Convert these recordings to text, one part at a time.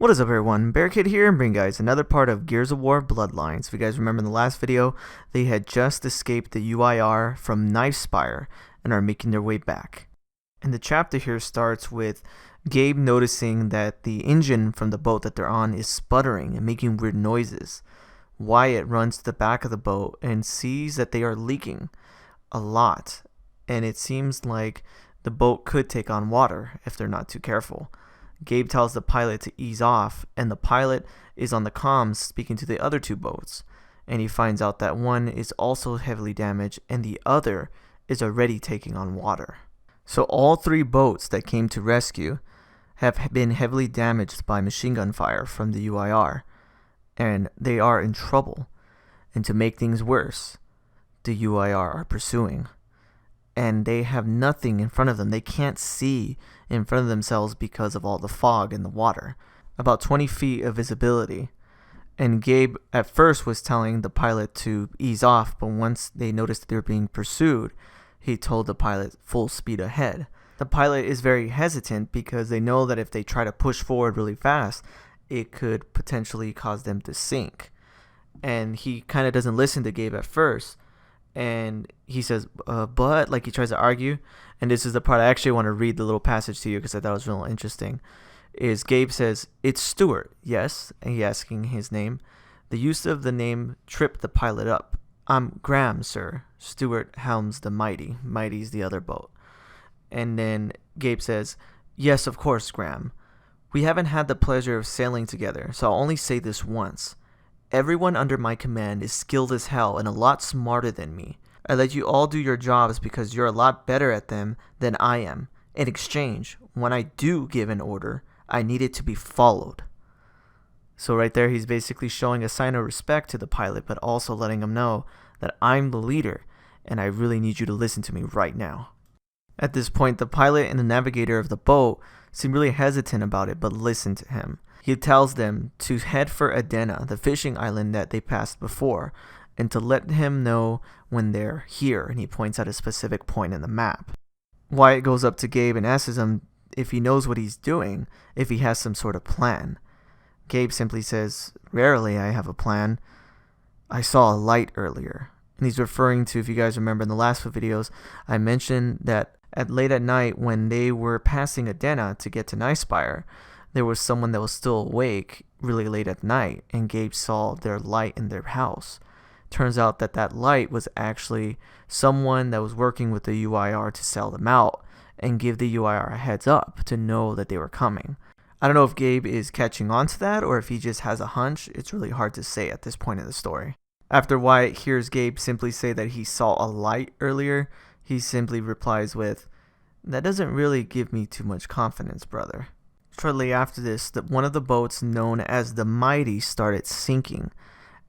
What is up everyone, Bearkid here and bringing guys another part of Gears of War Bloodlines. If you guys remember in the last video, they had just escaped the UIR from Knifespire and are making their way back. And the chapter here starts with Gabe noticing that the engine from the boat that they're on is sputtering and making weird noises. Wyatt runs to the back of the boat and sees that they are leaking a lot, and it seems like the boat could take on water if they're not too careful. Gabe tells the pilot to ease off, and the pilot is on the comms speaking to the other two boats, and he finds out that one is also heavily damaged and the other is already taking on water. So all three boats that came to rescue have been heavily damaged by machine gun fire from the UIR, and they are in trouble. And to make things worse, the UIR are pursuing, and they have nothing in front of them. They can't see in front of themselves because of all the fog in the water. About 20 feet of visibility. And Gabe at first was telling the pilot to ease off, but once they noticed that they were being pursued, he told the pilot full speed ahead. The pilot is very hesitant because they know that if they try to push forward really fast, it could potentially cause them to sink. And he kind of doesn't listen to Gabe at first. And he says, but, like he tries to argue. And this is the part I actually want to read the little passage to you because I thought it was real interesting. Is Gabe says, "It's Stewart, yes?" And he asking his name. The use of the name tripped the pilot up. "I'm Graham, sir. Stewart helms the Mighty." Mighty's the other boat. And then Gabe says, "Yes, of course, Graham. We haven't had the pleasure of sailing together, so I'll only say this once. Everyone under my command is skilled as hell and a lot smarter than me. I let you all do your jobs because you're a lot better at them than I am. In exchange, when I do give an order, I need it to be followed." So right there, he's basically showing a sign of respect to the pilot, but also letting him know that I'm the leader and I really need you to listen to me right now. At this point, the pilot and the navigator of the boat seem really hesitant about it, but listen to him. He tells them to head for Adena, the fishing island that they passed before, and to let him know when they're here, and he points out a specific point in the map. Wyatt goes up to Gabe and asks him if he knows what he's doing, if he has some sort of plan. Gabe simply says, "Rarely I have a plan. I saw a light earlier." And he's referring to, if you guys remember in the last few videos, I mentioned that late at night when they were passing Adena to get to Knifespire, there was someone that was still awake really late at night, and Gabe saw their light in their house. Turns out that that light was actually someone that was working with the UIR to sell them out and give the UIR a heads up to know that they were coming. I don't know if Gabe is catching on to that or if he just has a hunch. It's really hard to say at this point in the story. After Wyatt hears Gabe simply say that he saw a light earlier, he simply replies with, "That doesn't really give me too much confidence, brother." Shortly after this, one of the boats known as the Mighty started sinking,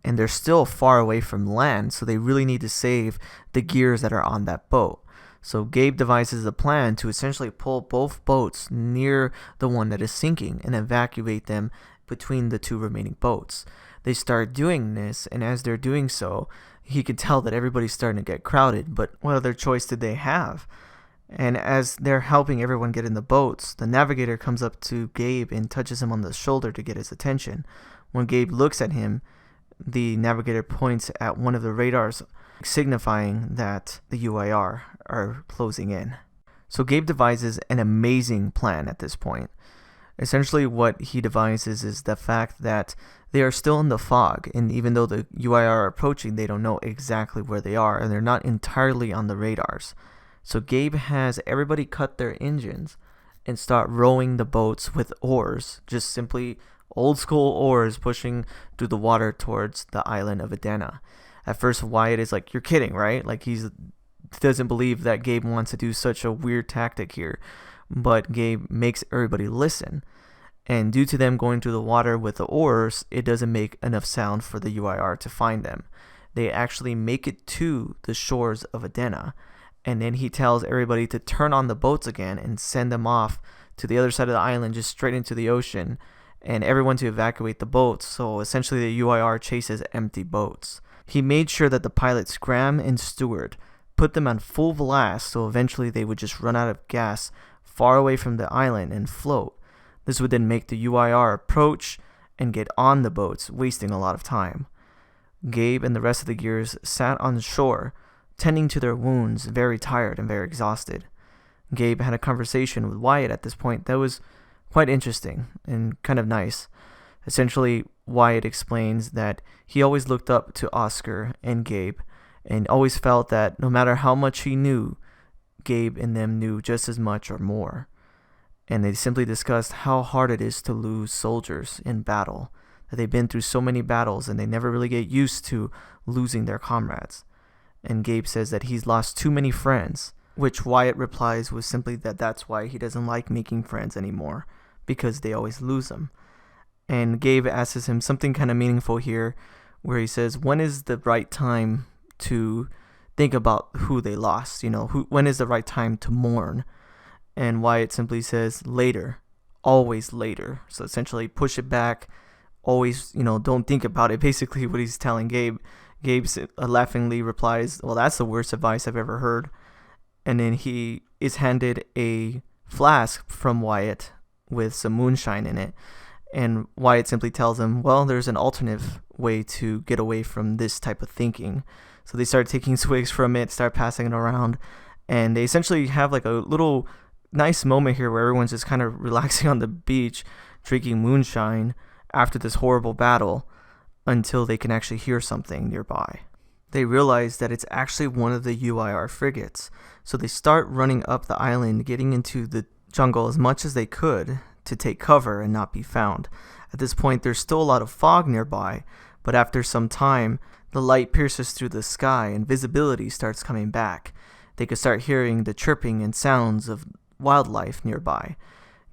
and they're still far away from land, so they really need to save the gears that are on that boat. So Gabe devises a plan to essentially pull both boats near the one that is sinking and evacuate them between the two remaining boats. They start doing this, and as they're doing so, he can tell that everybody's starting to get crowded, but what other choice did they have? And as they're helping everyone get in the boats, the navigator comes up to Gabe and touches him on the shoulder to get his attention. When Gabe looks at him, the navigator points at one of the radars, signifying that the UIR are closing in. So Gabe devises an amazing plan at this point. Essentially what he devises is the fact that they are still in the fog, and even though the UIR are approaching, they don't know exactly where they are, and they're not entirely on the radars. So Gabe has everybody cut their engines and start rowing the boats with oars, just simply old school oars pushing through the water towards the island of Adena. At first Wyatt is like, "You're kidding, right?" Like he doesn't believe that Gabe wants to do such a weird tactic here. But Gabe makes everybody listen. And due to them going through the water with the oars, it doesn't make enough sound for the UIR to find them. They actually make it to the shores of Adena. And then he tells everybody to turn on the boats again and send them off to the other side of the island, just straight into the ocean, and everyone to evacuate the boats. So essentially the UIR chases empty boats. He made sure that the pilots Graham and Stewart put them on full blast, so eventually they would just run out of gas far away from the island and float. This would then make the UIR approach and get on the boats, wasting a lot of time. Gabe and the rest of the gears sat on the shore, tending to their wounds, very tired and very exhausted. Gabe had a conversation with Wyatt at this point that was quite interesting and kind of nice. Essentially, Wyatt explains that he always looked up to Oscar and Gabe and always felt that no matter how much he knew, Gabe and them knew just as much or more. And they simply discussed how hard it is to lose soldiers in battle, that they've been through so many battles and they never really get used to losing their comrades. And Gabe says that he's lost too many friends, which Wyatt replies was simply that that's why he doesn't like making friends anymore, because they always lose them. And Gabe asks him something kind of meaningful here, where he says, when is the right time to think about who they lost? When is the right time to mourn? And Wyatt simply says, later, always later. So essentially, push it back, always, don't think about it. Basically what he's telling Gabe. Gabe laughingly replies, well, that's the worst advice I've ever heard. And then he is handed a flask from Wyatt with some moonshine in it. And Wyatt simply tells him, well, there's an alternative way to get away from this type of thinking. So they start taking swigs from it, start passing it around, and they essentially have like a little nice moment here where everyone's just kind of relaxing on the beach, drinking moonshine after this horrible battle until they can actually hear something nearby. They realize that it's actually one of the UIR frigates, so they start running up the island, getting into the jungle as much as they could to take cover and not be found. At this point, there's still a lot of fog nearby, but after some time, the light pierces through the sky and visibility starts coming back. They could start hearing the chirping and sounds of wildlife nearby.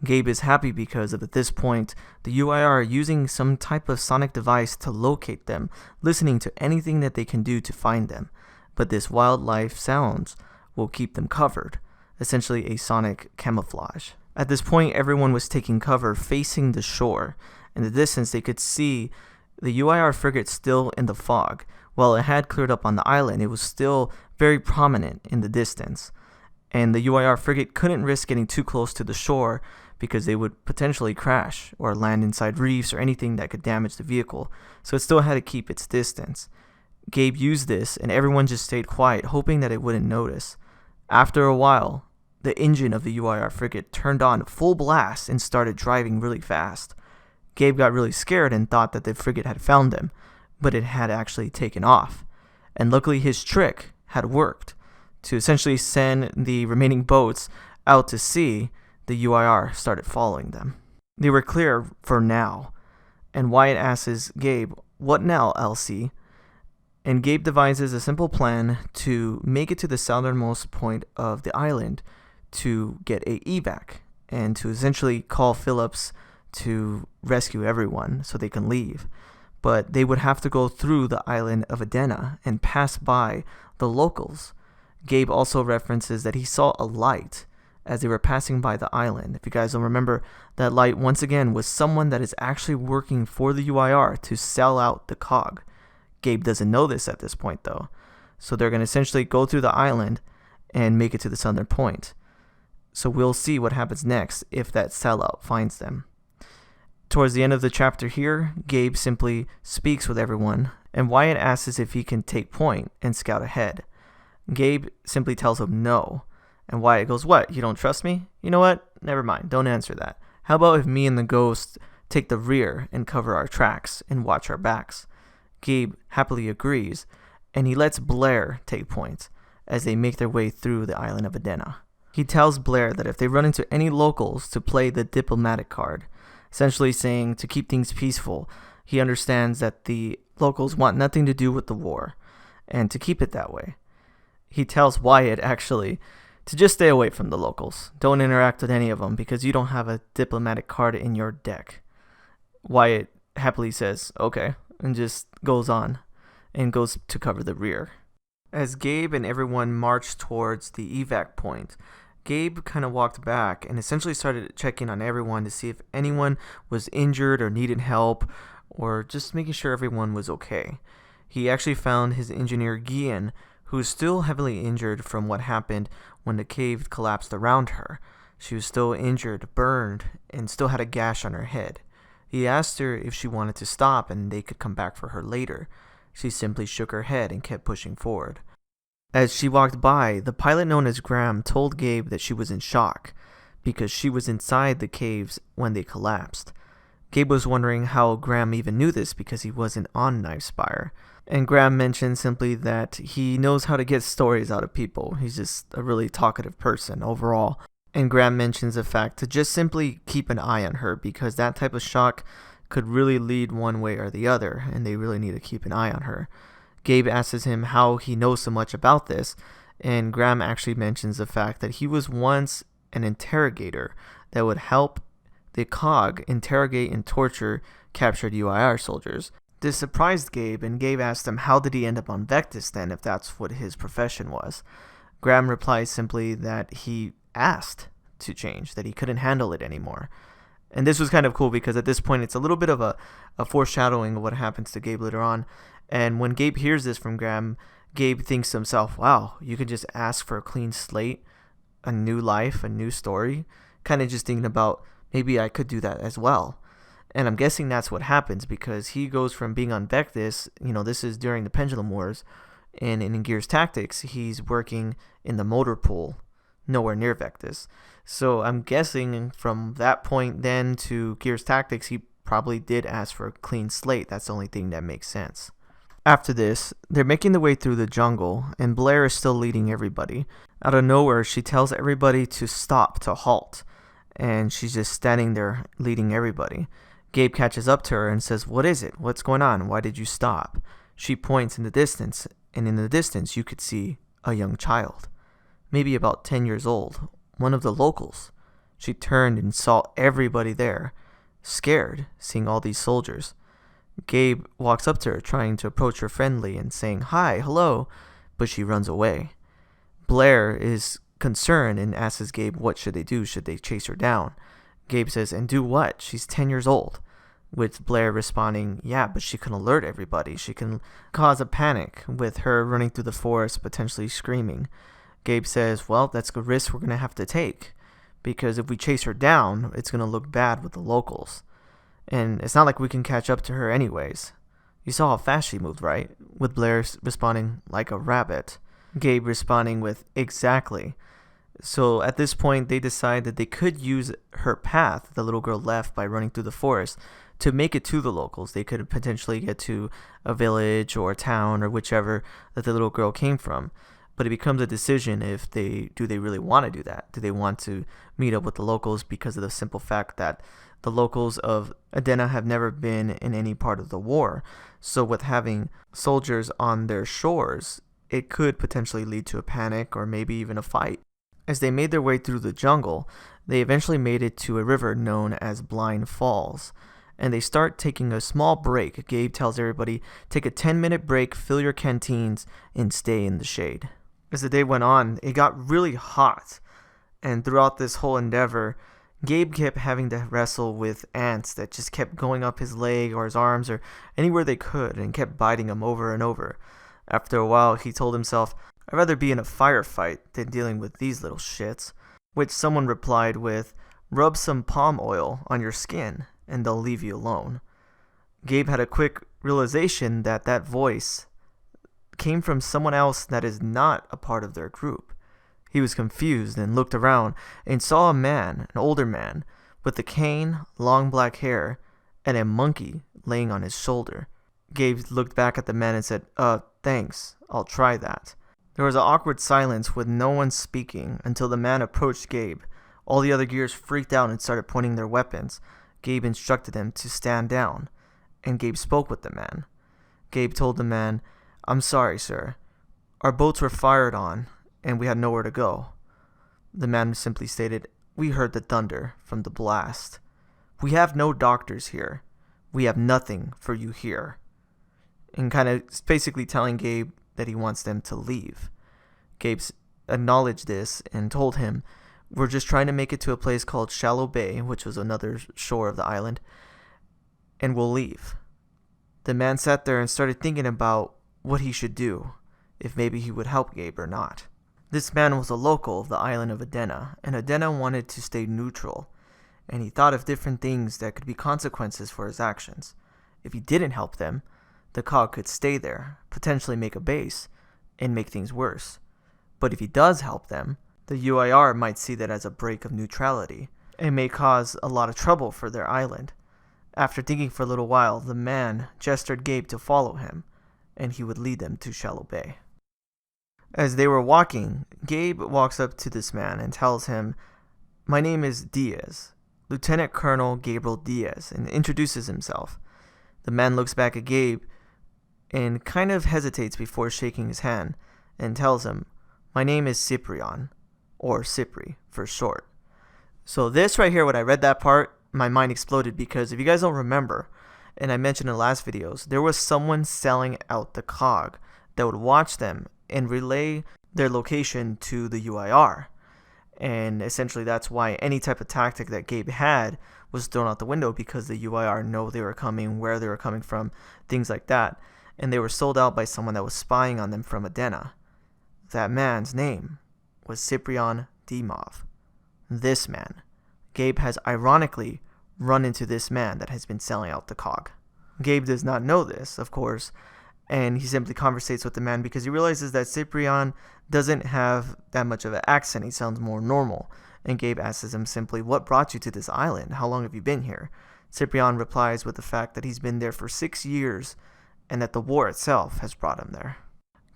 Gabe is happy because at this point, the UIR are using some type of sonic device to locate them, listening to anything that they can do to find them. But this wildlife sounds will keep them covered, essentially a sonic camouflage. At this point, everyone was taking cover facing the shore. In the distance, they could see the UIR frigate still in the fog. While it had cleared up on the island, it was still very prominent in the distance. And the UIR frigate couldn't risk getting too close to the shore because they would potentially crash or land inside reefs or anything that could damage the vehicle, so it still had to keep its distance. Gabe used this, and everyone just stayed quiet, hoping that it wouldn't notice. After a while, the engine of the UIR frigate turned on full blast and started driving really fast. Gabe got really scared and thought that the frigate had found them, but it had actually taken off. And luckily his trick had worked. To essentially send the remaining boats out to sea, the UIR started following them. They were clear for now, and Wyatt asks Gabe, what now, LC? And Gabe devises a simple plan to make it to the southernmost point of the island to get a evac, and to essentially call Phillips to rescue everyone so they can leave. But they would have to go through the island of Adena and pass by the locals. Gabe also references that he saw a light as they were passing by the island. If you guys don't remember, that light once again was someone that is actually working for the UIR to sell out the cog. Gabe doesn't know this at this point though. So they're going to essentially go through the island and make it to the southern point. So we'll see what happens next if that sellout finds them. Towards the end of the chapter here, Gabe simply speaks with everyone, and Wyatt asks if he can take point and scout ahead. Gabe simply tells him no, and Wyatt goes, what, you don't trust me? You know what, never mind, don't answer that. How about if me and the ghost take the rear and cover our tracks and watch our backs? Gabe happily agrees, and he lets Blair take point as they make their way through the island of Adena. He tells Blair that if they run into any locals to play the diplomatic card, essentially saying to keep things peaceful. He understands that the locals want nothing to do with the war, and to keep it that way. He tells Wyatt, actually, to just stay away from the locals. Don't interact with any of them because you don't have a diplomatic card in your deck. Wyatt happily says, okay, and just goes on and goes to cover the rear. As Gabe and everyone marched towards the evac point, Gabe kind of walked back and essentially started checking on everyone to see if anyone was injured or needed help, or just making sure everyone was okay. He actually found his engineer Gian, who is still heavily injured from what happened when the cave collapsed around her. She was still injured, burned, and still had a gash on her head. He asked her if she wanted to stop and they could come back for her later. She simply shook her head and kept pushing forward. As she walked by, the pilot known as Graham told Gabe that she was in shock because she was inside the caves when they collapsed. Gabe was wondering how Graham even knew this because he wasn't on Knifespire. And Graham mentioned simply that he knows how to get stories out of people. He's just a really talkative person overall. And Graham mentions the fact to just simply keep an eye on her because that type of shock could really lead one way or the other, and they really need to keep an eye on her. Gabe asks him how he knows so much about this, and Graham actually mentions the fact that he was once an interrogator that would help the COG interrogate and torture captured UIR soldiers. This surprised Gabe, and Gabe asked him how did he end up on Vectis then if that's what his profession was. Graham replies simply that he asked to change, that he couldn't handle it anymore. And this was kind of cool because at this point it's a little bit of a foreshadowing of what happens to Gabe later on. And when Gabe hears this from Graham, Gabe thinks to himself, wow, you could just ask for a clean slate, a new life, a new story. Kind of just thinking about maybe I could do that as well. And I'm guessing that's what happens because he goes from being on Vectis, this is during the Pendulum Wars, and in Gears Tactics, he's working in the motor pool, nowhere near Vectis. So I'm guessing from that point then to Gears Tactics, he probably did ask for a clean slate. That's the only thing that makes sense. After this, they're making their way through the jungle, and Blair is still leading everybody. Out of nowhere, she tells everybody to stop, to halt, and she's just standing there leading everybody. Gabe catches up to her and says, "What is it? What's going on? Why did you stop?" She points in the distance, and in the distance you could see a young child, maybe about 10 years old, one of the locals. She turned and saw everybody there, scared, seeing all these soldiers. Gabe walks up to her, trying to approach her friendly and saying, "Hi, hello," but she runs away. Blair is concerned and asks Gabe what should they do, should they chase her down. Gabe says, "And do what? She's 10 years old." With Blair responding, "Yeah, but she can alert everybody. She can cause a panic with her running through the forest, potentially screaming." Gabe says, "Well, that's a risk we're going to have to take because if we chase her down, it's going to look bad with the locals. And it's not like we can catch up to her anyways. You saw how fast she moved, right?" With Blair responding, "Like a rabbit." Gabe responding with, "Exactly." So at this point, they decide that they could use her path the little girl left by running through the forest to make it to the locals. They could potentially get to a village or a town or whichever that the little girl came from. But it becomes a decision if do they really want to do that? Do they want to meet up with the locals because of the simple fact that the locals of Adena have never been in any part of the war? So with having soldiers on their shores, it could potentially lead to a panic or maybe even a fight. As they made their way through the jungle, they eventually made it to a river known as Blind Falls, and they start taking a small break. Gabe tells everybody, take a 10-minute break, fill your canteens, and stay in the shade. As the day went on, it got really hot, and throughout this whole endeavor, Gabe kept having to wrestle with ants that just kept going up his leg or his arms or anywhere they could and kept biting him over and over. After a while, he told himself, "I'd rather be in a firefight than dealing with these little shits," which someone replied with, "Rub some palm oil on your skin and they'll leave you alone." Gabe had a quick realization that that voice came from someone else that is not a part of their group. He was confused and looked around and saw a man, an older man, with a cane, long black hair, and a monkey laying on his shoulder. Gabe looked back at the man and said, Thanks, I'll try that." There was an awkward silence with no one speaking until the man approached Gabe. All the other gears freaked out and started pointing their weapons. Gabe instructed them to stand down, and Gabe spoke with the man. Gabe told the man, "I'm sorry, sir. Our boats were fired on, and we had nowhere to go." The man simply stated, "We heard the thunder from the blast. We have no doctors here. We have nothing for you here." And kind of basically telling Gabe that he wants them to leave. Gabe acknowledged this and told him, "We're just trying to make it to a place called Shallow Bay," which was another shore of the island, "and we'll leave." The man sat there and started thinking about what he should do, if maybe he would help Gabe or not. This man was a local of the island of Adena, and Adena wanted to stay neutral, and he thought of different things that could be consequences for his actions. If he didn't help them, the cog could stay there, potentially make a base, and make things worse. But if he does help them, the UIR might see that as a break of neutrality, and may cause a lot of trouble for their island. After thinking for a little while, the man gestured Gabe to follow him, and he would lead them to Shallow Bay. As they were walking, Gabe walks up to this man and tells him, "My name is Diaz, Lieutenant Colonel Gabriel Diaz," and introduces himself. The man looks back at Gabe and kind of hesitates before shaking his hand and tells him, "My name is Ciprian, or Cipri for short." So this right here, when I read that part, my mind exploded, because if you guys don't remember, and I mentioned in the last videos, there was someone selling out the cog that would watch them and relay their location to the UIR. And essentially that's why any type of tactic that Gabe had was thrown out the window, because the UIR know they were coming, where they were coming from, things like that. And they were sold out by someone that was spying on them from Adena. That man's name was Ciprian Dimov. This man. Gabe has ironically run into this man that has been selling out the cog. Gabe does not know this, of course, and he simply conversates with the man because he realizes that Ciprian doesn't have that much of an accent. He sounds more normal. And Gabe asks him simply, "What brought you to this island? How long have you been here?" Ciprian replies with the fact that he's been there for 6 years and that the war itself has brought him there.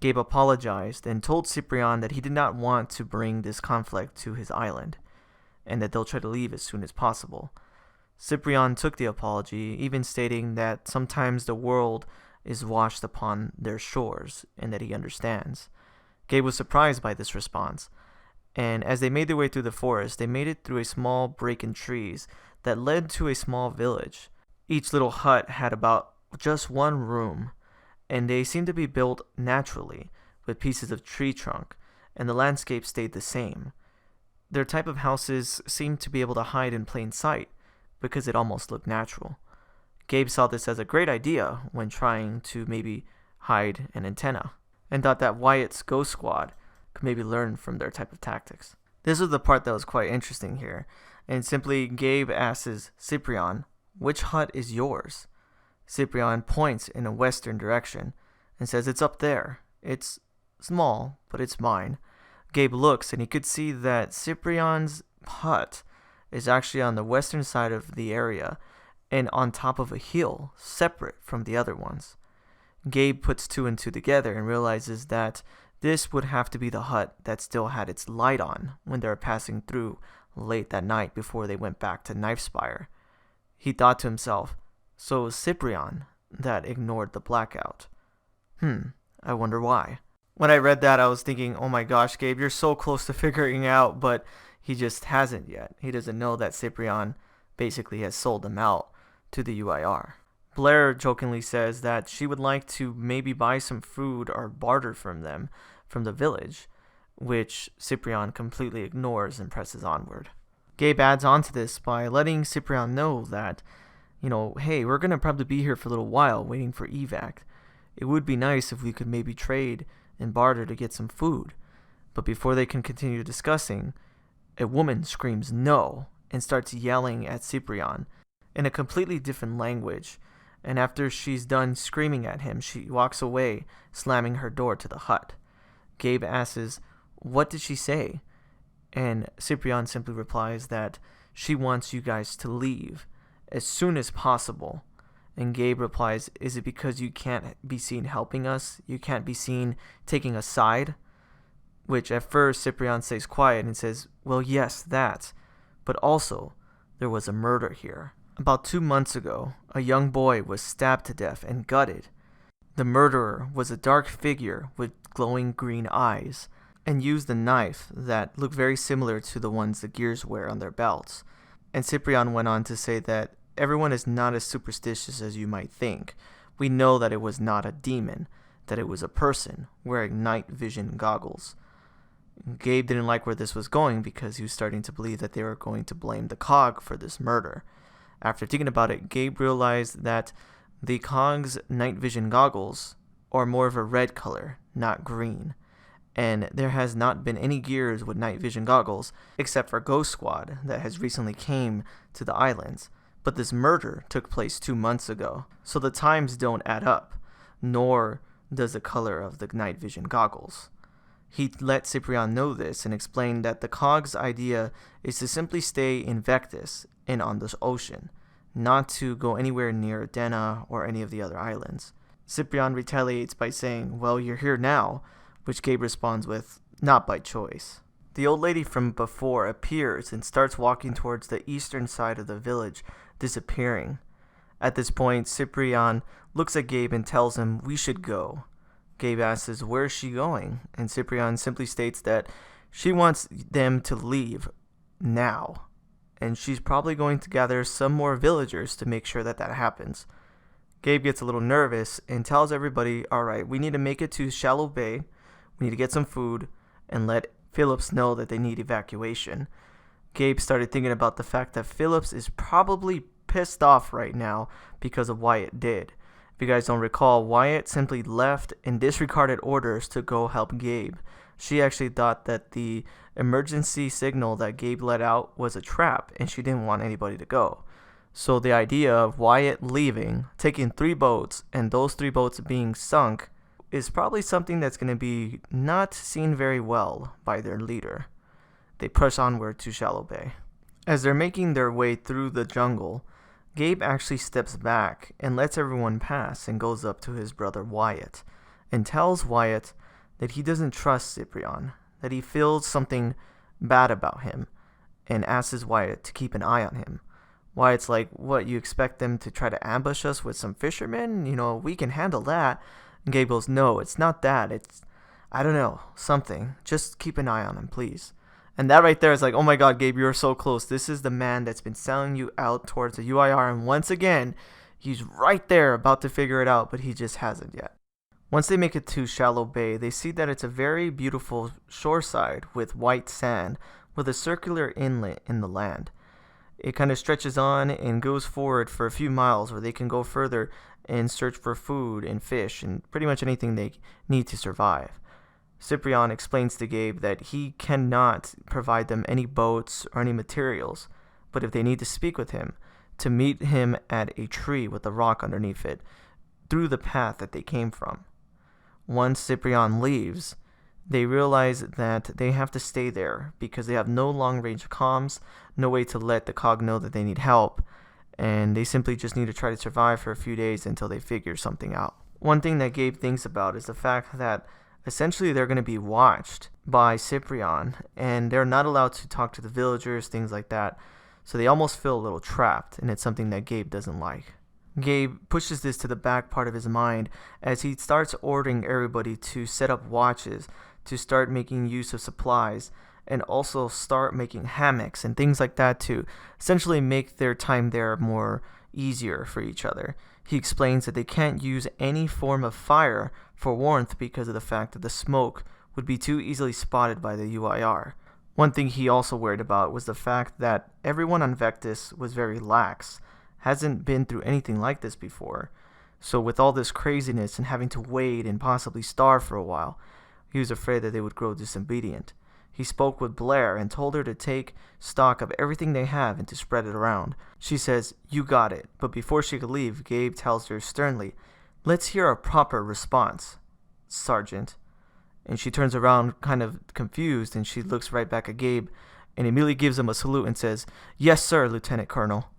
Gabe apologized and told Ciprian that he did not want to bring this conflict to his island, and that they'll try to leave as soon as possible. Ciprian took the apology, even stating that sometimes the world is washed upon their shores, and that he understands. Gabe was surprised by this response, and as they made their way through the forest, they made it through a small break in trees that led to a small village. Each little hut had about just one room, and they seemed to be built naturally, with pieces of tree trunk, and the landscape stayed the same. Their type of houses seemed to be able to hide in plain sight, because it almost looked natural. Gabe saw this as a great idea when trying to maybe hide an antenna, and thought that Wyatt's Ghost Squad could maybe learn from their type of tactics. This was the part that was quite interesting here, and simply Gabe asks Ciprian, "Which hut is yours?" Ciprian points in a western direction and says, "It's up there. It's small, but it's mine." Gabe looks and he could see that Ciprian's hut is actually on the western side of the area and on top of a hill, separate from the other ones. Gabe puts two and two together and realizes that this would have to be the hut that still had its light on when they were passing through late that night before they went back to Knifespire. He thought to himself, so it was Ciprian that ignored the blackout. I wonder why. When I read that, I was thinking, oh my gosh, Gabe, you're so close to figuring out, but he just hasn't yet. He doesn't know that Ciprian basically has sold them out to the UIR. Blair jokingly says that she would like to maybe buy some food or barter from them from the village, which Ciprian completely ignores and presses onward. Gabe adds on to this by letting Ciprian know that, hey, we're going to probably be here for a little while waiting for evac. It would be nice if we could maybe trade and barter to get some food. But before they can continue discussing, a woman screams no and starts yelling at Ciprian in a completely different language. And after she's done screaming at him, she walks away, slamming her door to the hut. Gabe asks, what did she say? And Ciprian simply replies that she wants you guys to leave as soon as possible. And Gabe replies, is it because you can't be seen helping us? You can't be seen taking a side? Which at first Ciprian stays quiet and says, well, yes, that. But also, there was a murder here. About 2 months ago, a young boy was stabbed to death and gutted. The murderer was a dark figure with glowing green eyes and used a knife that looked very similar to the ones the Gears wear on their belts. And Ciprian went on to say that everyone is not as superstitious as you might think. We know that it was not a demon, that it was a person wearing night vision goggles. Gabe didn't like where this was going because he was starting to believe that they were going to blame the cog for this murder. After thinking about it, Gabe realized that the cog's night vision goggles are more of a red color, not green. and there has not been any gears with night vision goggles except for Ghost Squad that has recently came to the islands. But this murder took place 2 months ago, so the times don't add up, nor does the color of the night vision goggles. He let Cyprian know this and explained that the Cog's idea is to simply stay in Vectis and on the ocean, not to go anywhere near Adena or any of the other islands. Cyprian retaliates by saying, "Well, you're here now," which Gabe responds with, "Not by choice." The old lady from before appears and starts walking towards the eastern side of the village, disappearing. At this point, Cyprian looks at Gabe and tells him, "We should go." Gabe asks, "Where is she going?" And Cyprian simply states that she wants them to leave now, and she's probably going to gather some more villagers to make sure that happens. Gabe gets a little nervous and tells everybody, "Alright, we need to make it to Shallow Bay, we need to get some food, and let Phillips know that they need evacuation." Gabe started thinking about the fact that Phillips is probably pissed off right now because of Wyatt did. If you guys don't recall, Wyatt simply left and disregarded orders to go help Gabe. She actually thought that the emergency signal that Gabe let out was a trap, and she didn't want anybody to go. So the idea of Wyatt leaving, taking 3 boats, and those 3 boats being sunk is probably something that's going to be not seen very well by their leader. They push onward to Shallow Bay. As they're making their way through the jungle, Gabe actually steps back and lets everyone pass and goes up to his brother Wyatt and tells Wyatt that he doesn't trust Cyprian, that he feels something bad about him, and asks Wyatt to keep an eye on him. Wyatt's like, "What, you expect them to try to ambush us with some fishermen? We can handle that." And Gabe goes, "No, it's not that. It's, I don't know, something. Just keep an eye on him, please." And that right there is like, oh my god, Gabe, you're so close. This is the man that's been selling you out towards the UIR, and once again, he's right there about to figure it out, but he just hasn't yet. Once they make it to Shallow Bay, they see that it's a very beautiful shoreside with white sand with a circular inlet in the land. It kind of stretches on and goes forward for a few miles where they can go further and search for food and fish and pretty much anything they need to survive. Cyprian explains to Gabe that he cannot provide them any boats or any materials, but if they need to speak with him, to meet him at a tree with a rock underneath it, through the path that they came from. Once Cyprian leaves, they realize that they have to stay there because they have no long-range comms, no way to let the Cog know that they need help, and they simply just need to try to survive for a few days until they figure something out. One thing that Gabe thinks about is the fact that essentially they're going to be watched by Cyprian, and they're not allowed to talk to the villagers, things like that, so they almost feel a little trapped, and it's something that Gabe doesn't like. Gabe pushes this to the back part of his mind as he starts ordering everybody to set up watches, to start making use of supplies, and also start making hammocks and things like that to essentially make their time there more easier for each other. He explains that they can't use any form of fire for warmth because of the fact that the smoke would be too easily spotted by the UIR. One thing he also worried about was the fact that everyone on Vectis was very lax, hasn't been through anything like this before. So with all this craziness and having to wait and possibly starve for a while, he was afraid that they would grow disobedient. He spoke with Blair and told her to take stock of everything they have and to spread it around. She says, "You got it," but before she could leave, Gabe tells her sternly, "Let's hear a proper response, Sergeant." And she turns around kind of confused and she looks right back at Gabe and immediately gives him a salute and says, "Yes, sir, Lieutenant Colonel."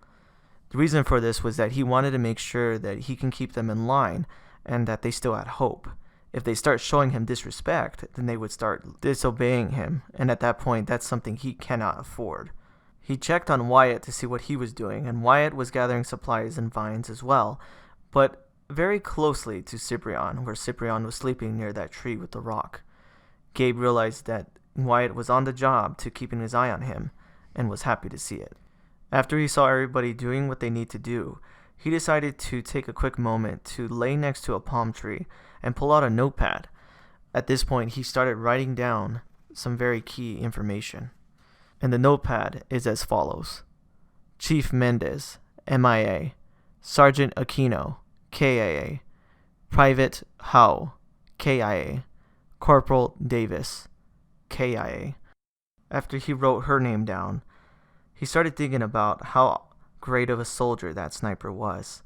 The reason for this was that he wanted to make sure that he can keep them in line and that they still had hope. If they start showing him disrespect, then they would start disobeying him, and at that point, that's something he cannot afford. He checked on Wyatt to see what he was doing, and Wyatt was gathering supplies and vines as well, but very closely to Cyprian, where Cyprian was sleeping near that tree with the rock. Gabe realized that Wyatt was on the job to keeping his eye on him, and was happy to see it. After he saw everybody doing what they need to do, he decided to take a quick moment to lay next to a palm tree and pull out a notepad. At this point, he started writing down some very key information. And the notepad is as follows: Chief Mendez, MIA. Sergeant Aquino, KIA. Private Howe, KIA. Corporal Davis, KIA. After he wrote her name down, he started thinking about how great of a soldier that sniper was,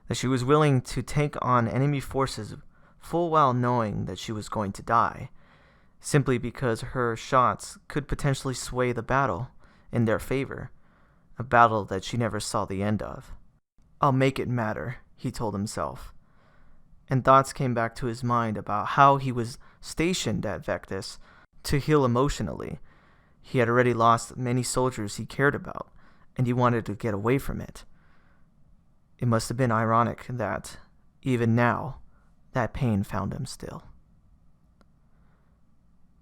that she was willing to take on enemy forces full well knowing that she was going to die, simply because her shots could potentially sway the battle in their favor, a battle that she never saw the end of. "I'll make it matter," he told himself. And thoughts came back to his mind about how he was stationed at Vectis to heal emotionally. He had already lost many soldiers he cared about, and he wanted to get away from it. It must have been ironic that, even now, that pain found him still.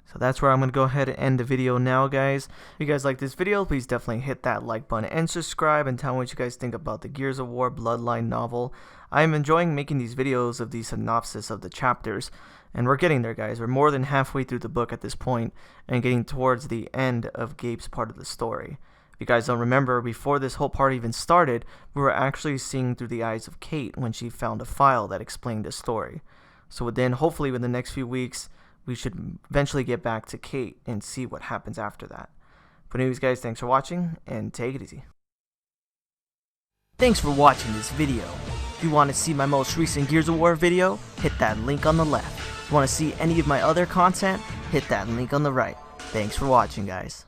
So that's where I'm going to go ahead and end the video now, guys. If you guys like this video, please definitely hit that like button and subscribe, and tell me what you guys think about the Gears of War Bloodline novel. I'm enjoying making these videos of the synopsis of the chapters, and we're getting there, guys. We're more than halfway through the book at this point, and getting towards the end of Gabe's part of the story. If you guys don't remember, before this whole part even started, we were actually seeing through the eyes of Kate when she found a file that explained the story. So hopefully within the next few weeks, we should eventually get back to Kate and see what happens after that. But anyways, guys, thanks for watching, and take it easy. Thanks for watching this video. If you want to see my most recent Gears of War video, hit that link on the left. If you want to see any of my other content, hit that link on the right. Thanks for watching, guys.